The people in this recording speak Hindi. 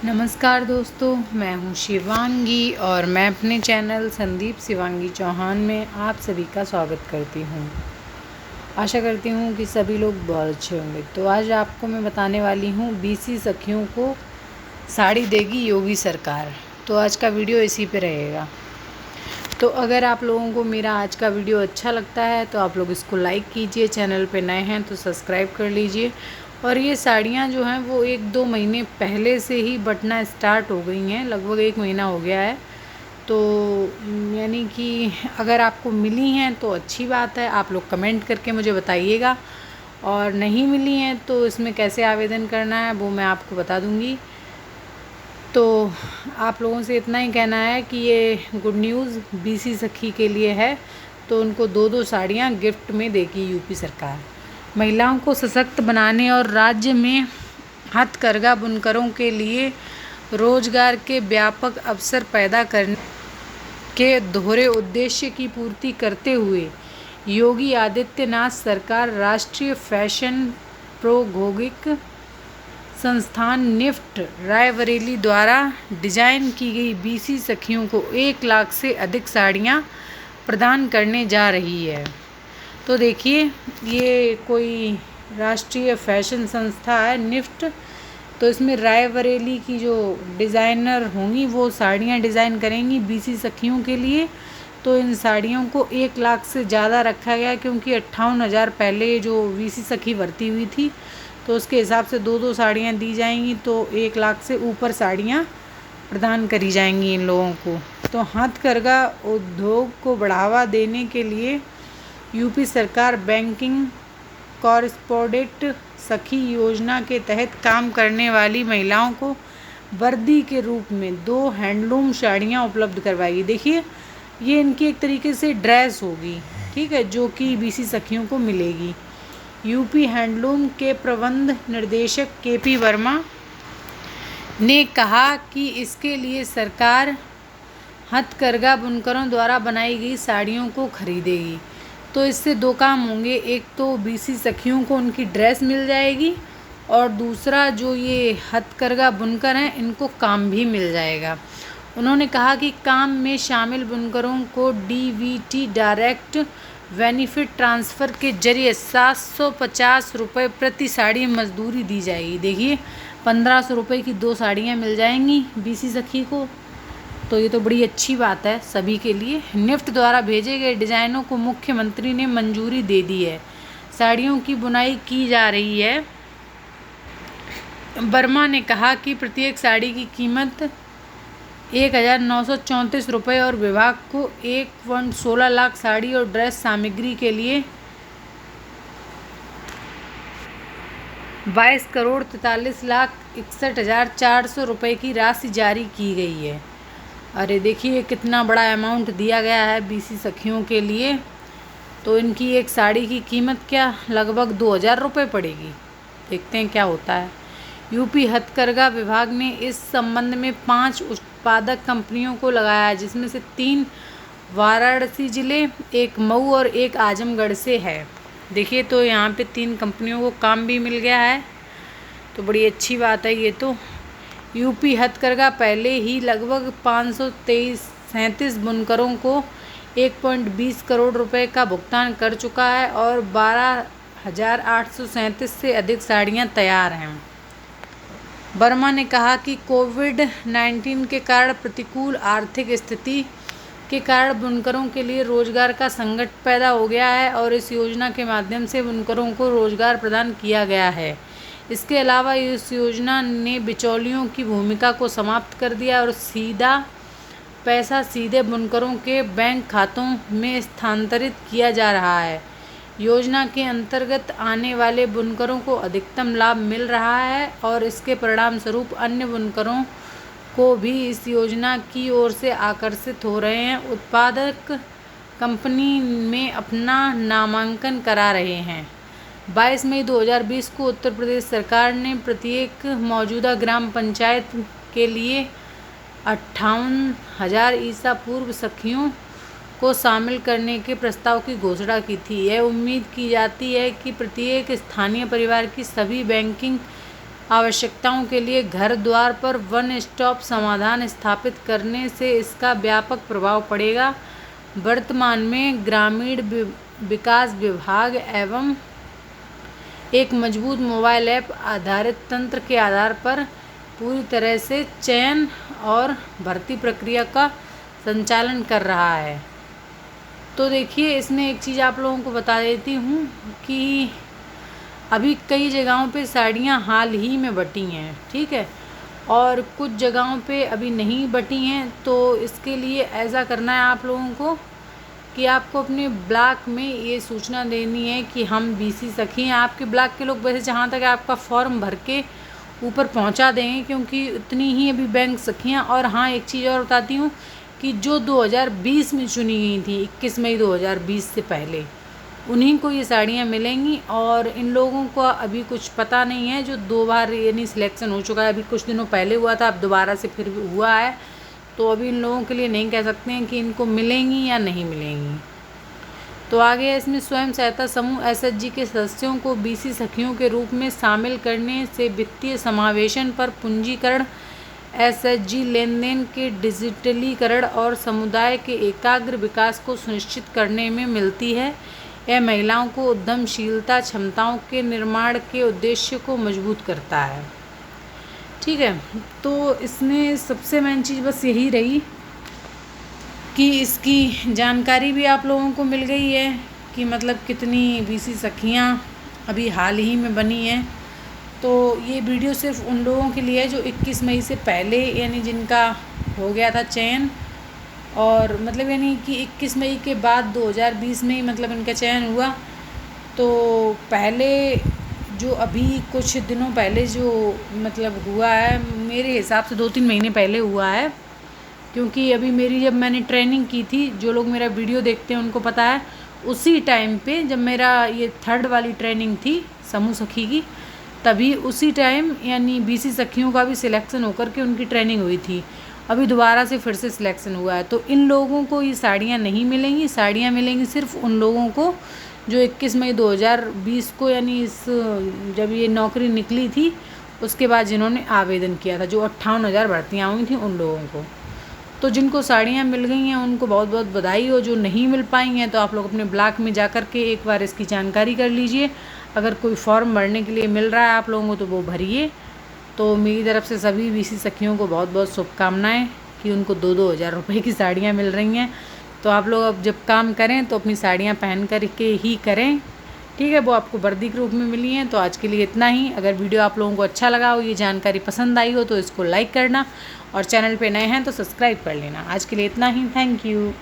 नमस्कार दोस्तों, मैं हूं शिवांगी और मैं अपने चैनल संदीप शिवांगी चौहान में आप सभी का स्वागत करती हूं। आशा करती हूं कि सभी लोग बहुत अच्छे होंगे। तो आज आपको मैं बताने वाली हूं बीसी सखियों को साड़ी देगी योगी सरकार। तो आज का वीडियो इसी पे रहेगा। तो अगर आप लोगों को मेरा आज का वीडियो अच्छा लगता है तो आप लोग इसको लाइक कीजिए, चैनल पे नए हैं तो सब्सक्राइब कर लीजिए। और ये साड़ियाँ जो हैं वो 1-2 महीने पहले से ही बटना स्टार्ट हो गई हैं, लगभग 1 महीना हो गया है। तो यानी कि अगर आपको मिली हैं तो अच्छी बात है, आप लोग कमेंट करके मुझे बताइएगा। और नहीं मिली हैं तो इसमें कैसे आवेदन करना है वो मैं आपको बता दूँगी। तो आप लोगों से इतना ही कहना है कि ये गुड न्यूज़ बीसी सखी के लिए है। तो उनको 2-2 साड़ियाँ गिफ्ट में देगी यूपी सरकार। महिलाओं को सशक्त बनाने और राज्य में हथकरघा बुनकरों के लिए रोजगार के व्यापक अवसर पैदा करने के दोहरे उद्देश्य की पूर्ति करते हुए योगी आदित्यनाथ सरकार राष्ट्रीय फैशन प्रौद्योगिकी संस्थान निफ्ट रायबरेली द्वारा डिजाइन की गई बीसी सखियों को 1 लाख से अधिक साड़ियाँ प्रदान करने जा रही है। तो देखिए, ये कोई राष्ट्रीय फैशन संस्था है निफ्ट। तो इसमें रायबरेली की जो डिज़ाइनर होंगी वो साड़ियाँ डिज़ाइन करेंगी बीसी सखियों के लिए। तो इन साड़ियों को 1 लाख से ज़्यादा रखा गया क्योंकि 58,000 पहले जो बीसी सखी भर्ती हुई थी, तो उसके हिसाब से 2-2 साड़ियाँ दी जाएंगी। तो 1 लाख से ऊपर साड़ियाँ प्रदान करी जाएंगी इन लोगों को। तो हथकरघा उद्योग को बढ़ावा देने के लिए यूपी सरकार बैंकिंग कॉरस्पॉन्डेंट सखी योजना के तहत काम करने वाली महिलाओं को वर्दी के रूप में 2 हैंडलूम साड़ियाँ उपलब्ध करवाएगी। देखिए, ये इनकी एक तरीके से ड्रेस होगी, ठीक है, जो कि बीसी सखियों को मिलेगी। यूपी हैंडलूम के प्रबंध निर्देशक केपी वर्मा ने कहा कि इसके लिए सरकार हथकरघा बुनकरों द्वारा बनाई गई साड़ियों को खरीदेगी। तो इससे 2 काम होंगे, एक तो बीसी सखियों को उनकी ड्रेस मिल जाएगी और दूसरा जो ये हथकरघा बुनकर हैं इनको काम भी मिल जाएगा। उन्होंने कहा कि काम में शामिल बुनकरों को डीबीटी डायरेक्ट बेनिफिट ट्रांसफ़र के जरिए 750 रुपये प्रति साड़ी मजदूरी दी जाएगी। देखिए, 1500 रुपये की 2 साड़ियाँ मिल जाएंगी बीसी सखी को। तो ये तो बड़ी अच्छी बात है सभी के लिए। निफ्ट द्वारा भेजे गए डिज़ाइनों को मुख्यमंत्री ने मंजूरी दे दी है। साड़ियों की बुनाई की जा रही है। वर्मा ने कहा कि प्रत्येक साड़ी की कीमत 1,934 रुपये और विभाग को 1.16 लाख साड़ी और ड्रेस सामग्री के लिए 22,43,61,400 रुपये की राशि जारी की गई है। अरे देखिए, कितना बड़ा अमाउंट दिया गया है बीसी सखियों के लिए। तो इनकी एक साड़ी की कीमत क्या लगभग 2,000 रुपये पड़ेगी। देखते हैं क्या होता है। यूपी हथकरघा विभाग ने इस संबंध में 5 उत्पादक कंपनियों को लगाया है, जिसमें से 3 वाराणसी जिले, 1 मऊ और 1 आजमगढ़ से है। देखिए, तो यहाँ पे 3 कंपनियों को काम भी मिल गया है। तो बड़ी अच्छी बात है ये तो। यूपी हथकरघा पहले ही लगभग 537 बुनकरों को 1.20 करोड़ रुपए का भुगतान कर चुका है और 12,837 से अधिक साड़ियाँ तैयार हैं। वर्मा ने कहा कि कोविड-19 के कारण प्रतिकूल आर्थिक स्थिति के कारण बुनकरों के लिए रोजगार का संकट पैदा हो गया है और इस योजना के माध्यम से बुनकरों को रोजगार प्रदान किया गया है। इसके अलावा इस योजना ने बिचौलियों की भूमिका को समाप्त कर दिया और सीधा पैसा सीधे बुनकरों के बैंक खातों में स्थानांतरित किया जा रहा है। योजना के अंतर्गत आने वाले बुनकरों को अधिकतम लाभ मिल रहा है और इसके परिणाम स्वरूप अन्य बुनकरों को भी इस योजना की ओर से आकर्षित हो रहे हैं। उत्पादक कंपनी में अपना नामांकन करा रहे हैं। 22 मई 2020 को उत्तर प्रदेश सरकार ने प्रत्येक मौजूदा ग्राम पंचायत के लिए 58,000 ईसा पूर्व सखियों को शामिल करने के प्रस्ताव की घोषणा की थी। यह उम्मीद की जाती है कि प्रत्येक स्थानीय परिवार की सभी बैंकिंग आवश्यकताओं के लिए घर द्वार पर वन स्टॉप समाधान स्थापित करने से इसका व्यापक प्रभाव पड़ेगा। वर्तमान में ग्रामीण विकास विभाग एवं एक मजबूत मोबाइल ऐप आधारित तंत्र के आधार पर पूरी तरह से चयन और भर्ती प्रक्रिया का संचालन कर रहा है। तो देखिए, इसमें एक चीज़ आप लोगों को बता देती हूँ कि अभी कई जगहों पे साड़ियाँ हाल ही में बटी हैं, ठीक है, और कुछ जगहों पे अभी नहीं बटी हैं। तो इसके लिए ऐसा करना है आप लोगों को कि आपको अपने ब्लॉक में ये सूचना देनी है कि हम बीसी सखी हैं। आपके ब्लॉक के लोग वैसे जहाँ तक आपका फॉर्म भर के ऊपर पहुँचा देंगे, क्योंकि उतनी ही अभी बैंक सखियाँ। और हाँ, एक चीज़ और बताती हूँ कि जो 2020 में चुनी गई थी 21 मई 2020 से पहले, उन्हीं को ये साड़ियाँ मिलेंगी। और इन लोगों को अभी कुछ पता नहीं है, जो 2 बार यानी सिलेक्शन हो चुका है, अभी कुछ दिनों पहले हुआ था, अब दोबारा से फिर हुआ है। तो अभी इन लोगों के लिए नहीं कह सकते हैं कि इनको मिलेंगी या नहीं मिलेंगी। तो आगे इसमें स्वयं सहायता समूह एसएचजी के सदस्यों को बीसी सखियों के रूप में शामिल करने से वित्तीय समावेशन पर पूंजीकरण, एसएचजी लेन देन के डिजिटलीकरण और समुदाय के एकाग्र विकास को सुनिश्चित करने में मिलती है। यह महिलाओं को उद्यमशीलता क्षमताओं के निर्माण के उद्देश्य को मजबूत करता है, ठीक है। तो इसमें सबसे मेन चीज़ बस यही रही कि इसकी जानकारी भी आप लोगों को मिल गई है कि मतलब कितनी बीसी सखियाँ अभी हाल ही में बनी हैं। तो ये वीडियो सिर्फ उन लोगों के लिए है जो 21 मई से पहले यानी जिनका हो गया था चयन, और मतलब यानी कि 21 मई के बाद 2020 में ही मतलब इनका चयन हुआ। तो पहले जो अभी कुछ दिनों पहले जो मतलब हुआ है, मेरे हिसाब से 2-3 महीने पहले हुआ है, क्योंकि अभी मेरी जब मैंने ट्रेनिंग की थी, जो लोग मेरा वीडियो देखते हैं उनको पता है, उसी टाइम पे जब मेरा ये 3rd वाली ट्रेनिंग थी समूह सखी की, तभी उसी टाइम यानी बीसी सखियों का भी सिलेक्शन होकर के उनकी ट्रेनिंग हुई थी। अभी दोबारा से फिर से सिलेक्शन हुआ है। तो इन लोगों को ये साड़ियाँ नहीं मिलेंगी। साड़ियाँ मिलेंगी सिर्फ उन लोगों को जो 21 मई 2020 को यानी इस जब ये नौकरी निकली थी उसके बाद जिन्होंने आवेदन किया था, जो 58,000 भर्तियाँ हुई थी उन लोगों को। तो जिनको साड़ियाँ मिल गई हैं उनको बहुत बहुत बधाई हो। जो नहीं मिल पाई हैं तो आप लोग अपने ब्लॉक में जा कर के एक बार इसकी जानकारी कर लीजिए। अगर कोई फॉर्म भरने के लिए मिल रहा है आप लोगों को तो वो भरिए। तो मेरी तरफ से सभी बीसी सखियों को बहुत बहुत शुभकामनाएं कि उनको 2-2 हज़ार रुपये की साड़ियाँ मिल रही हैं। तो आप लोग अब जब काम करें तो अपनी साड़ियाँ पहन कर के ही करें, ठीक है। वो आपको वर्दी के रूप में मिली हैं। तो आज के लिए इतना ही। अगर वीडियो आप लोगों को अच्छा लगा हो, ये जानकारी पसंद आई हो, तो इसको लाइक करना और चैनल पे नए हैं तो सब्सक्राइब कर लेना। आज के लिए इतना ही। Thank you.